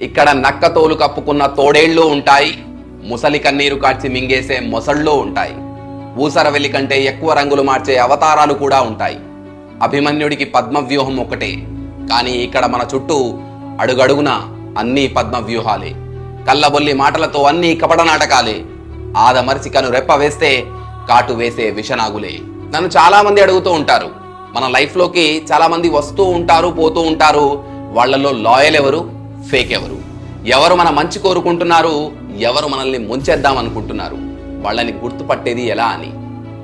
ఇక్కడ నక్క తోలు కప్పుకున్న తోడేళ్లు ఉంటాయి, ముసలి కన్నీరు కార్చి మింగేసే మొసళ్ళు ఉంటాయి. ఊసరవెల్లి కంటే ఎక్కువ రంగులు మార్చే అవతారాలు కూడా ఉంటాయి. అభిమన్యుడికి పద్మవ్యూహం ఒకటే, కానీ ఇక్కడ మన చుట్టూ అడుగడుగున అన్నీ పద్మవ్యూహాలే. కళ్ళబొల్లి మాటలతో అన్నీ కపట నాటకాలే. ఆదమరిచి కను రెప్ప వేస్తే కాటు వేసే విషనాగులే. నన్ను చాలా మంది అడుగుతూ ఉంటారు, మన లైఫ్లోకి చాలా మంది వస్తూ ఉంటారు, పోతూ ఉంటారు. వాళ్లలో లాయల్ ఎవరు, ఫేక్ ఎవరు, ఎవరు మన మంచి కోరుకుంటున్నారు, ఎవరు మనల్ని ముంచేద్దాం అనుకుంటున్నారు, వాళ్ళని గుర్తుపట్టేది ఎలా అని.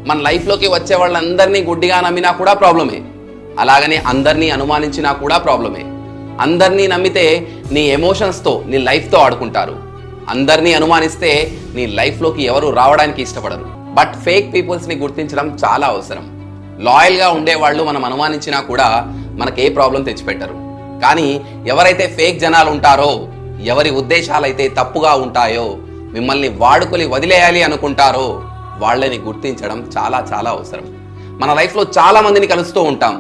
మన లైఫ్లోకి వచ్చే వాళ్ళందరినీ గుడ్డిగా నమ్మినా కూడా ప్రాబ్లమే, అలాగనే అందరినీ అనుమానించినా కూడా ప్రాబ్లమే. అందరినీ నమ్మితే నీ ఎమోషన్స్తో, నీ లైఫ్తో ఆడుకుంటారు. అందరినీ అనుమానిస్తే నీ లైఫ్లోకి ఎవరు రావడానికి ఇష్టపడరు. బట్ ఫేక్ పీపుల్స్ని గుర్తించడం చాలా అవసరం. లాయల్గా ఉండేవాళ్ళు మనం అనుమానించినా కూడా మనకే ప్రాబ్లం తెచ్చిపెట్టరు. కానీ ఎవరైతే ఫేక్ జనాలు ఉంటారో, ఎవరి ఉద్దేశాలైతే తప్పుగా ఉంటాయో, మిమ్మల్ని వాడుకొని వదిలేయాలి అనుకుంటారో, వాళ్ళని గుర్తించడం చాలా చాలా అవసరం. మన లైఫ్లో చాలా మందిని కలుస్తూ ఉంటాం.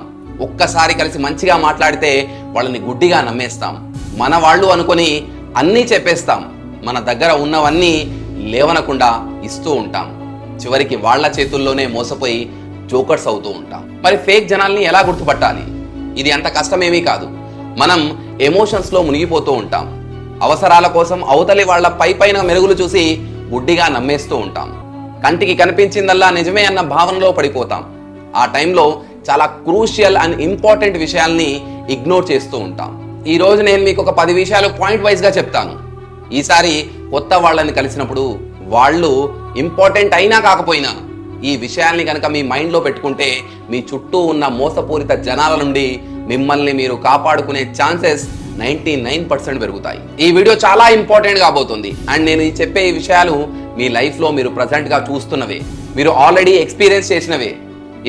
ఒక్కసారి కలిసి మంచిగా మాట్లాడితే వాళ్ళని గుడ్డిగా నమ్మేస్తాం. మన వాళ్ళు అనుకొని అన్నీ చెప్పేస్తాం. మన దగ్గర ఉన్నవన్నీ లేవనకుండా ఇస్తూ ఉంటాం. చివరికి వాళ్ళ చేతుల్లోనే మోసపోయి జోకర్స్ అవుతూ ఉంటాం. మరి ఫేక్ జనాల్ని ఎలా గుర్తుపట్టాలి? ఇది అంత కష్టమేమీ కాదు. మనం ఎమోషన్స్లో మునిగిపోతూ ఉంటాం. అవసరాల కోసం అవతలి వాళ్ళ పైన మెరుగులు చూసి గుడ్డిగా నమ్మేస్తూ ఉంటాం. కంటికి కనిపించిందల్లా నిజమే అన్న భావనలో పడిపోతాం. ఆ టైంలో చాలా క్రూషియల్ అండ్ ఇంపార్టెంట్ విషయాల్ని ఇగ్నోర్ చేస్తూ ఉంటాం. ఈ రోజు నేను మీకు ఒక 10 విషయాలు పాయింట్ వైజ్గా చెప్తాను. ఈసారి కొత్త వాళ్ళని కలిసినప్పుడు వాళ్ళు ఇంపార్టెంట్ అయినా కాకపోయినా ఈ విషయాల్ని కనుక మీ మైండ్లో పెట్టుకుంటే మీ చుట్టూ ఉన్న మోసపూరిత జనాల నుండి మిమ్మల్ని మీరు కాపాడుకునే ఛాన్సెస్ 99% పెరుగుతాయి. ఈ వీడియో చాలా ఇంపార్టెంట్ కాబోతుంది. అండ్ నేను చెప్పే ఈ విషయాలు మీ లైఫ్లో మీరు ప్రజెంట్గా చూస్తున్నవే, మీరు ఆల్రెడీ ఎక్స్పీరియన్స్ చేసినవే.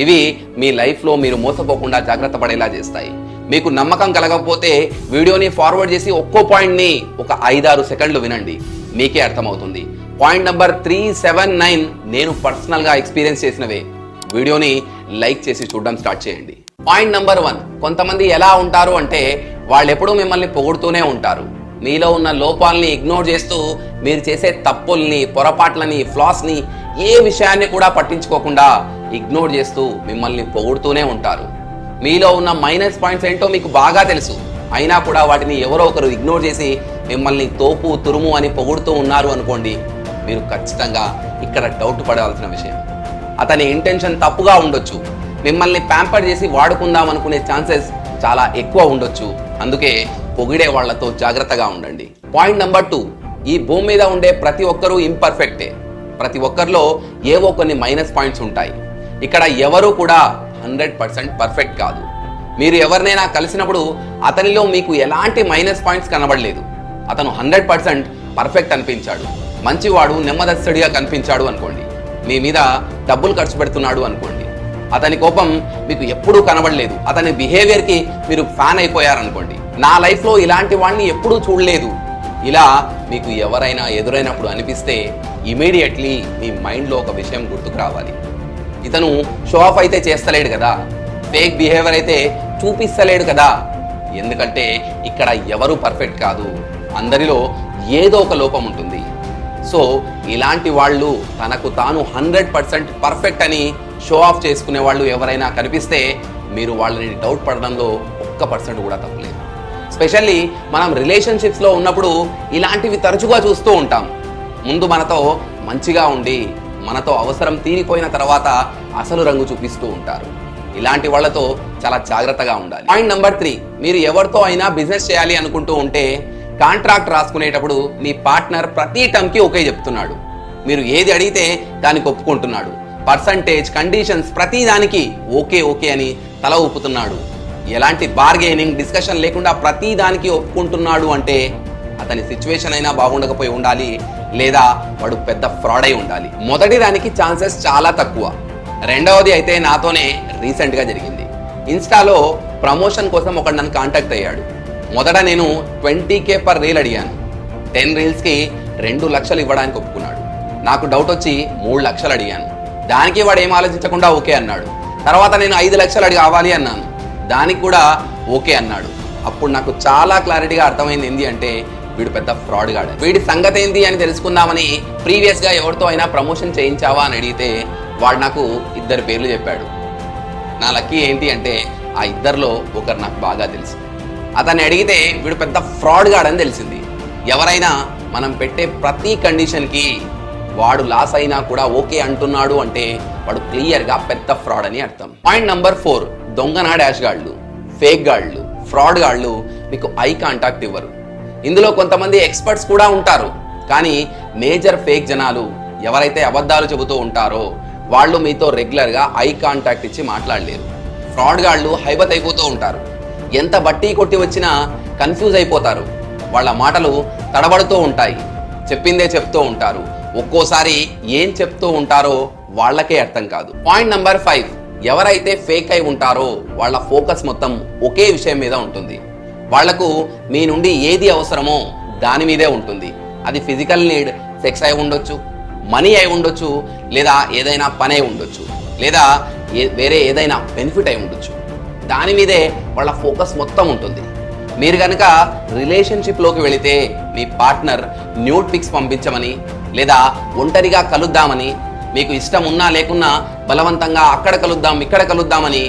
ఇవి మీ లైఫ్లో మీరు మోసపోకుండా జాగ్రత్త పడేలా చేస్తాయి. మీకు నమ్మకం కలగకపోతే వీడియోని ఫార్వర్డ్ చేసి ఒక్కో పాయింట్ని ఒక 5-6 సెకండ్లు వినండి, మీకే అర్థమవుతుంది. పాయింట్ నెంబర్ 379 నేను పర్సనల్గా ఎక్స్పీరియన్స్ చేసినవే. వీడియోని లైక్ చేసి చూడడం స్టార్ట్ చేయండి. పాయింట్ నెంబర్ 1, కొంతమంది ఎలా ఉంటారు అంటే వాళ్ళు ఎప్పుడూ మిమ్మల్ని పొగుడుతూనే ఉంటారు. మీలో ఉన్న లోపాలని ఇగ్నోర్ చేస్తూ మీరు చేసే తప్పుల్ని, పొరపాట్లని, ఫ్లాస్ని, ఏ విషయాన్ని కూడా పట్టించుకోకుండా ఇగ్నోర్ చేస్తూ మిమ్మల్ని పొగుడుతూనే ఉంటారు. మీలో ఉన్న మైనస్ పాయింట్స్ ఏంటో మీకు బాగా తెలుసు, అయినా కూడా వాటిని ఎవరో ఒకరు ఇగ్నోర్ చేసి మిమ్మల్ని తోపు, తురుము అని పొగుడుతూ ఉన్నారు అనుకోండి, మీరు ఖచ్చితంగా ఇక్కడ డౌట్ పడాల్సిన విషయం. అతని ఇంటెన్షన్ తప్పుగా ఉండొచ్చు. మిమ్మల్ని ప్యాంపర్ చేసి వాడుకుందాం అనుకునే ఛాన్సెస్ చాలా ఎక్కువ ఉండొచ్చు. అందుకే పొగిడే వాళ్లతో జాగ్రత్తగా ఉండండి. పాయింట్ నెంబర్ 2, ఈ భూమి మీద ఉండే ప్రతి ఒక్కరూ ఇంపర్ఫెక్టే. ప్రతి ఒక్కరిలో ఏవో కొన్ని మైనస్ పాయింట్స్ ఉంటాయి. ఇక్కడ ఎవరు కూడా 100% పర్ఫెక్ట్ కాదు. మీరు ఎవరినైనా కలిసినప్పుడు అతనిలో మీకు ఎలాంటి మైనస్ పాయింట్స్ కనబడలేదు. అతను 100% పర్ఫెక్ట్ అనిపించాడు, మంచివాడు, నెమ్మదస్తుడిగా కనిపించాడు అనుకోండి. మీ మీద డబ్బులు ఖర్చు పెడుతున్నాడు అనుకోండి. అతని కోపం మీకు ఎప్పుడూ కనబడలేదు. అతని బిహేవియర్కి మీరు ఫ్యాన్ అయిపోయారనుకోండి. నా లైఫ్లో ఇలాంటి వాడిని ఎప్పుడూ చూడలేదు, ఇలా మీకు ఎవరైనా ఎదురైనప్పుడు అనిపిస్తే ఇమీడియట్లీ మీ మైండ్లో ఒక విషయం గుర్తుకు రావాలి. ఇతను షో ఆఫ్ అయితే చేస్తలేడు కదా, ఫేక్ బిహేవియర్ అయితే చూపిస్తలేడు కదా. ఎందుకంటే ఇక్కడ ఎవరు పర్ఫెక్ట్ కాదు, అందరిలో ఏదో ఒక లోపం ఉంటుంది. సో ఇలాంటి వాళ్ళు తనకు తాను 100% పర్ఫెక్ట్ అని షో ఆఫ్ చేసుకునే వాళ్ళు ఎవరైనా కనిపిస్తే మీరు వాళ్ళని డౌట్ పడడంలో 1% కూడా తప్పులేదు. స్పెషల్లీ మనం రిలేషన్షిప్స్లో ఉన్నప్పుడు ఇలాంటివి తరచుగా చూస్తూ ఉంటాం. ముందు మనతో మంచిగా ఉండి మనతో అవసరం తీరిపోయిన తర్వాత అసలు రంగు చూపిస్తూ ఉంటారు. ఇలాంటి వాళ్ళతో చాలా జాగ్రత్తగా ఉండాలి. పాయింట్ నెంబర్ 3, మీరు ఎవరితో అయినా బిజినెస్ చేయాలి అనుకుంటూ ఉంటే కాంట్రాక్ట్ రాసుకునేటప్పుడు మీ పార్ట్నర్ ప్రతి టర్మ్కి ఓకే చెప్తున్నాడు. మీరు ఏది అడిగితే దానికి ఒప్పుకుంటున్నాడు. పర్సంటేజ్, కండిషన్స్ ప్రతి దానికి ఓకే ఓకే అని తల ఊపుతున్నాడు. ఎలాంటి బార్గెనింగ్, డిస్కషన్ లేకుండా ప్రతి దానికి ఒప్పుకుంటున్నాడు అంటే అతని సిచ్యువేషన్ అయినా బాగుండకపోయి ఉండాలి, లేదా వాడు పెద్ద ఫ్రాడ్ అయి ఉండాలి. మొదటి దానికి ఛాన్సెస్ చాలా తక్కువ. రెండవది అయితే నాతోనే రీసెంట్గా జరిగింది. ఇన్స్టాలో ప్రమోషన్ కోసం ఒకడు నన్ను కాంటాక్ట్ అయ్యాడు. మొదట నేను 20K పర్ రీల్ అడిగాను. 10 రీల్స్కి 2 లక్షలు ఇవ్వడానికి ఒప్పుకున్నాడు. నాకు డౌట్ వచ్చి 3 లక్షలు అడిగాను. దానికి వాడు ఏం ఆలోచించకుండా ఓకే అన్నాడు. తర్వాత నేను 5 లక్షలు కావాలి అన్నాను, దానికి కూడా ఓకే అన్నాడు. అప్పుడు నాకు చాలా క్లారిటీగా అర్థమైంది ఏంటి అంటే వీడు పెద్ద ఫ్రాడ్ గాడు. వీడి సంగతి ఏంటి అని తెలుసుకుందామని ప్రీవియస్ గా ఎవరితో అయినా ప్రమోషన్ చేయించావా అని అడిగితే వాడు నాకు 2 పేర్లు చెప్పాడు. నా లక్కీ ఏంటి అంటే ఆ 2లో ఒకరు నాకు బాగా తెలుసు. అతన్ని అడిగితే వీడు పెద్ద ఫ్రాడ్ గాడని తెలిసింది. ఎవరైనా మనం పెట్టే ప్రతి కండిషన్కి వాడు లాస్ అయినా కూడా ఓకే అంటున్నాడు అంటే వాడు క్లియర్గా పెద్ద ఫ్రాడ్ అని అర్థం. పాయింట్ నంబర్ 4, దొంగనా డాష్ గాళ్ళు, ఫేక్ గాళ్ళు, ఫ్రాడ్ గాళ్ళు మీకు ఐ కాంటాక్ట్ ఇవ్వరు. ఇందులో కొంతమంది ఎక్స్పర్ట్స్ కూడా ఉంటారు, కానీ మేజర్ ఫేక్ జనాలు ఎవరైతే అబద్ధాలు చెబుతూ ఉంటారో వాళ్ళు మీతో రెగ్యులర్గా ఐ కాంటాక్ట్ ఇచ్చి మాట్లాడలేరు. ఫ్రాడ్ గాళ్ళు హైబత్ అయిపోతూ ఉంటారు. ఎంత బట్టి కొట్టి వచ్చినా కన్ఫ్యూజ్ అయిపోతారు. వాళ్ళ మాటలు తడబడుతూ ఉంటాయి. చెప్పిందే చెప్తూ ఉంటారు. ఒక్కోసారి ఏం చెప్తూ ఉంటారో వాళ్ళకే అర్థం కాదు. పాయింట్ నంబర్ 5, ఎవరైతే ఫేక్ అయి ఉంటారో వాళ్ళ ఫోకస్ మొత్తం ఒకే విషయం మీద ఉంటుంది. వాళ్లకు మీ నుండి ఏది అవసరమో దాని మీదే ఉంటుంది. అది ఫిజికల్ నీడ్, సెక్స్ అయి ఉండొచ్చు, మనీ అయి ఉండొచ్చు, లేదా ఏదైనా పని అయి ఉండొచ్చు, లేదా వేరే ఏదైనా బెనిఫిట్ అయి ఉండొచ్చు. దాని మీదే వాళ్ళ ఫోకస్ మొత్తం ఉంటుంది. మీరు కనుక రిలేషన్షిప్లోకి వెళితే మీ పార్ట్నర్ న్యూడ్ పిక్స్ పంపించమని, లేదా ఒంటరిగా కలుద్దామని, మీకు ఇష్టం ఉన్నా లేకున్నా బలవంతంగా అక్కడ కలుద్దాం ఇక్కడ కలుద్దామని,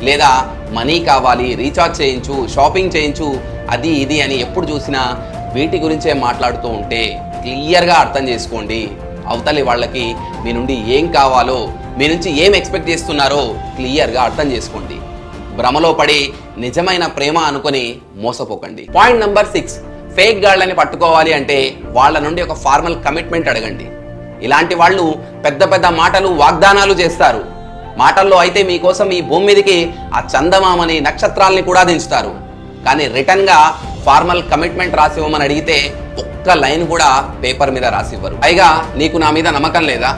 లేదా మనీ కావాలి, రీఛార్జ్ చేయించు, షాపింగ్ చేయించు, అది ఇది అని ఎప్పుడు చూసినా వీటి గురించే మాట్లాడుతూ ఉంటే క్లియర్గా అర్థం చేసుకోండి, అవతలి వాళ్ళకి మీ నుండి ఏం కావాలో, మీ నుంచి ఏం ఎక్స్పెక్ట్ చేస్తున్నారో క్లియర్గా అర్థం చేసుకోండి. భ్రమలో పడి నిజమైన ప్రేమ అనుకొని మోసపోకండి. పాయింట్ నంబర్ 6, ఫేక్ గాళ్ళని పట్టుకోవాలి అంటే వాళ్ళ నుండి ఒక ఫార్మల్ కమిట్మెంట్ అడగండి. ఇలాంటి వాళ్ళు పెద్ద పెద్ద మాటలు, వాగ్దానాలు చేస్తారు. మాటల్లో అయితే మీకోసం ఈ భూమి మీదకి ఆ చందమామని, నక్షత్రాల్ని కూడా దించుతారు. కానీ రిటర్న్గా ఫార్మల్ కమిట్మెంట్ రాసివ్వమని అడిగితే ఒక్క లైన్ కూడా పేపర్ మీద రాసివ్వరు. పైగా నీకు నా మీద నమ్మకం లేదా,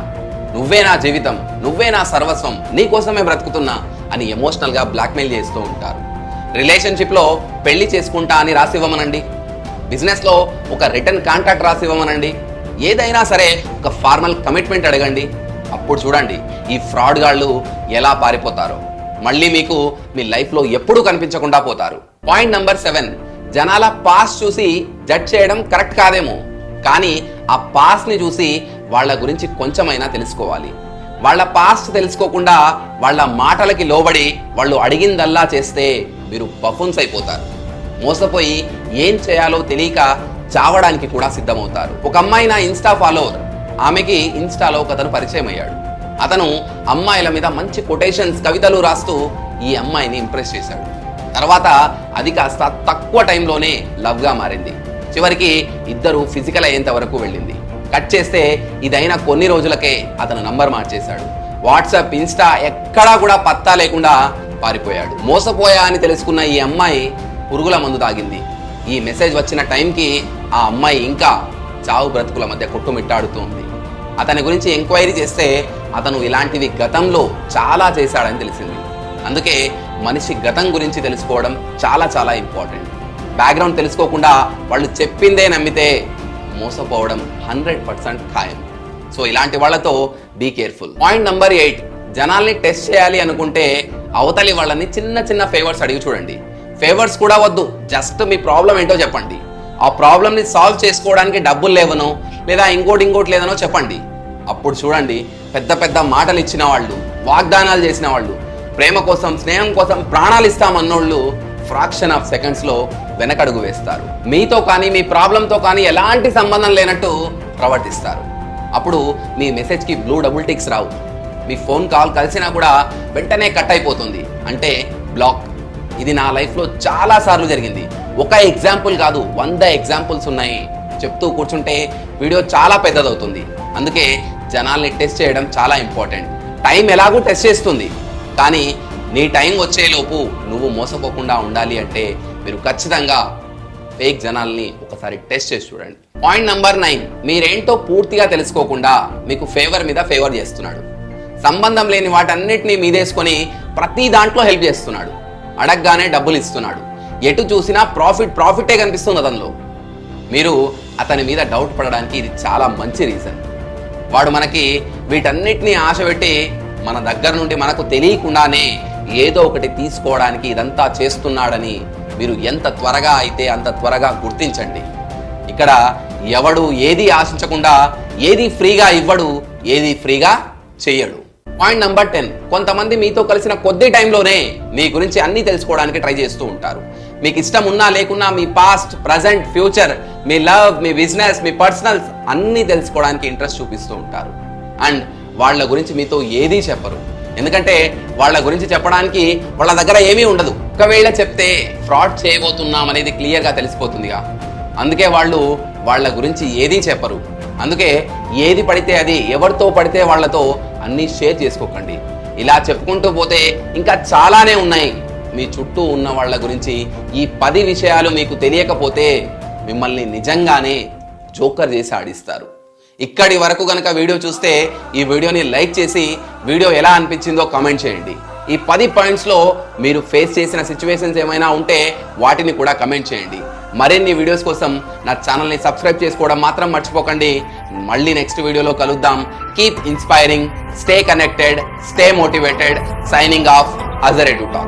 నువ్వే నా జీవితం, నువ్వే నా సర్వస్వం, నీకోసమే బ్రతుకుతున్నా అని ఎమోషనల్గా బ్లాక్మెయిల్ చేస్తూ ఉంటారు. రిలేషన్షిప్లో పెళ్లి చేసుకుంటా అని రాసివ్వమనండి, బిజినెస్లో ఒక రిటర్న్ కాంట్రాక్ట్ రాసివ్వమనండి, ఏదైనా సరే ఒక ఫార్మల్ కమిట్మెంట్ అడగండి. అప్పుడు చూడండి ఈ ఫ్రాడ్ గాళ్ళు ఎలా పారిపోతారో, మళ్ళీ మీకు మీ లైఫ్లో ఎప్పుడూ కనిపించకుండా పోతారు. పాయింట్ నంబర్ 7, జనాల పాస్ట్ చూసి జడ్జ్ చేయడం కరెక్ట్ కాదేమో, కానీ ఆ పాస్ట్ని చూసి వాళ్ళ గురించి కొంచెమైనా తెలుసుకోవాలి. వాళ్ళ పాస్ట్ తెలుసుకోకుండా వాళ్ళ మాటలకి లోబడి వాళ్ళు అడిగిందల్లా చేస్తే మీరు బఫున్స్ అయిపోతారు. మోసపోయి ఏం చేయాలో తెలియక చావడానికి కూడా సిద్ధమవుతారు. ఒక అమ్మాయి నా ఇన్స్టా ఫాలోవర్. ఆమెకి ఇన్స్టాలో ఒకతను పరిచయం అయ్యాడు. అతను అమ్మాయిల మీద మంచి కొటేషన్స్, కవితలు రాస్తూ ఈ అమ్మాయిని ఇంప్రెస్ చేశాడు. తర్వాత అది కాస్త తక్కువ టైంలోనే లవ్గా మారింది. చివరికి ఇద్దరు ఫిజికల్ అయ్యేంత వరకు వెళ్ళింది. కట్ చేస్తే ఇదైనా కొన్ని రోజులకే అతను నంబర్ మార్చేశాడు. వాట్సాప్, ఇన్స్టా ఎక్కడా కూడా పత్తా లేకుండా పారిపోయాడు. మోసపోయా అని తెలుసుకున్న ఈ అమ్మాయి పురుగుల మందు తాగింది. ఈ మెసేజ్ వచ్చిన టైంకి ఆ అమ్మాయి ఇంకా చావు బ్రతుకుల మధ్య కొట్టుమిట్టాడుతూ ఉంది. అతని గురించి ఎంక్వైరీ చేస్తే అతను ఇలాంటివి గతంలో చాలా చేశాడని తెలిసింది. అందుకే మనిషి గతం గురించి తెలుసుకోవడం చాలా చాలా ఇంపార్టెంట్. బ్యాక్గ్రౌండ్ తెలుసుకోకుండా వాళ్ళు చెప్పిందే నమ్మితే మోసపోవడం 100% ఖాయం. సో ఇలాంటి వాళ్ళతో బీ కేర్ఫుల్. పాయింట్ నంబర్ 8, జనాల్ని టెస్ట్ చేయాలి అనుకుంటే అవతలి వాళ్ళని చిన్న చిన్న ఫేవర్స్ అడిగి చూడండి. ఫేవర్స్ కూడా వద్దు, జస్ట్ మీ ప్రాబ్లం ఏంటో చెప్పండి. ఆ ప్రాబ్లమ్ని సాల్వ్ చేసుకోవడానికి డబ్బులు లేవనో, లేదా ఇంకోటి లేదనో చెప్పండి. అప్పుడు చూడండి పెద్ద పెద్ద మాటలు ఇచ్చిన వాళ్ళు, వాగ్దానాలు చేసిన వాళ్ళు, ప్రేమ కోసం, స్నేహం కోసం ప్రాణాలు ఇస్తామన్నోళ్ళు ఫ్రాక్షన్ ఆఫ్ సెకండ్స్లో వెనకడుగు వేస్తారు. మీతో కానీ మీ ప్రాబ్లంతో కానీ ఎలాంటి సంబంధం లేనట్టు ప్రవర్తిస్తారు. అప్పుడు మీ మెసేజ్కి బ్లూ డబుల్ టిక్స్ రావు. మీ ఫోన్ కాల్ కలిసినా కూడా వెంటనే కట్ అయిపోతుంది, అంటే బ్లాక్. ఇది నా లైఫ్లో చాలా సార్లు జరిగింది. ఒక ఎగ్జాంపుల్ కాదు, 100 ఎగ్జాంపుల్స్ ఉన్నాయి. చెప్తూ కూర్చుంటే వీడియో చాలా పెద్దదవుతుంది. అందుకే జనాల్ని టెస్ట్ చేయడం చాలా ఇంపార్టెంట్. టైం ఎలాగూ టెస్ట్ చేస్తుంది, కానీ నీ టైం వచ్చేలోపు నువ్వు మోసపోకుండా ఉండాలి అంటే మీరు ఖచ్చితంగా ఫేక్ జనాల్ని ఒకసారి టెస్ట్ చేసి చూడండి. పాయింట్ నంబర్ 9, మీరేంటో పూర్తిగా తెలుసుకోకుండా మీకు ఫేవర్ మీద ఫేవర్ చేస్తున్నాడు. సంబంధం లేని వాటన్నిటినీ మీదేసుకొని ప్రతి దాంట్లో హెల్ప్ చేస్తున్నాడు. అడగగానే డబ్బులు ఇస్తున్నాడు. ఎటు చూసినా ప్రాఫిటే కనిపిస్తుంది అతనిలో. మీరు అతని మీద డౌట్ పడడానికి ఇది చాలా మంచి రీజన్. వాడు మనకి వీటన్నిటినీ ఆశ పెట్టి మన దగ్గర నుండి మనకు తెలియకుండానే ఏదో ఒకటి తీసుకోవడానికి ఇదంతా చేస్తున్నాడని మీరు ఎంత త్వరగా అయితే అంత త్వరగా గుర్తించండి. ఇక్కడ ఎవడు ఏది ఆశించకుండా ఏది ఫ్రీగా ఇవ్వడు, ఏది ఫ్రీగా చెయ్యడు. పాయింట్ నెంబర్ 10, కొంతమంది మీతో కలిసిన కొద్ది టైంలోనే మీ గురించి అన్ని తెలుసుకోవడానికి ట్రై చేస్తూ ఉంటారు. మీకు ఇష్టం ఉన్నా లేకున్నా మీ పాస్ట్, ప్రజెంట్, ఫ్యూచర్, మీ లవ్, మీ బిజినెస్, మీ పర్సనల్స్ అన్నీ తెలుసుకోవడానికి ఇంట్రెస్ట్ చూపిస్తూ ఉంటారు. అండ్ వాళ్ళ గురించి మీతో ఏదీ చెప్పరు, ఎందుకంటే వాళ్ళ గురించి చెప్పడానికి వాళ్ళ దగ్గర ఏమీ ఉండదు. ఒకవేళ చెప్తే ఫ్రాడ్ చేయబోతున్నాం అనేది క్లియర్గా తెలిసిపోతుందిగా. అందుకే వాళ్ళు వాళ్ళ గురించి ఏదీ చెప్పరు. అందుకే ఏది పడితే అది, ఎవరితో పడితే వాళ్ళతో అన్నీ షేర్ చేసుకోకండి. ఇలా చెప్పుకుంటూ పోతే ఇంకా చాలానే ఉన్నాయి. మీ చుట్టూ ఉన్న వాళ్ళ గురించి ఈ 10 విషయాలు మీకు తెలియకపోతే మిమ్మల్ని నిజంగానే జోకర్ చేసి ఆడిస్తారు. ఇక్కడి వరకు కనుక వీడియో చూస్తే ఈ వీడియోని లైక్ చేసి వీడియో ఎలా అనిపించిందో కామెంట్ చేయండి. ఈ 10 పాయింట్స్లో మీరు ఫేస్ చేసిన సిచ్యువేషన్స్ ఏమైనా ఉంటే వాటిని కూడా కమెంట్ చేయండి. మరిన్ని వీడియోస్ కోసం నా ఛానల్ని సబ్స్క్రైబ్ చేసుకోవడం మాత్రం మర్చిపోకండి. మళ్ళీ నెక్స్ట్ వీడియోలో కలుద్దాం. Keep inspiring, stay connected, stay motivated. Signing off, Azhar ఎడ్యుటాక్.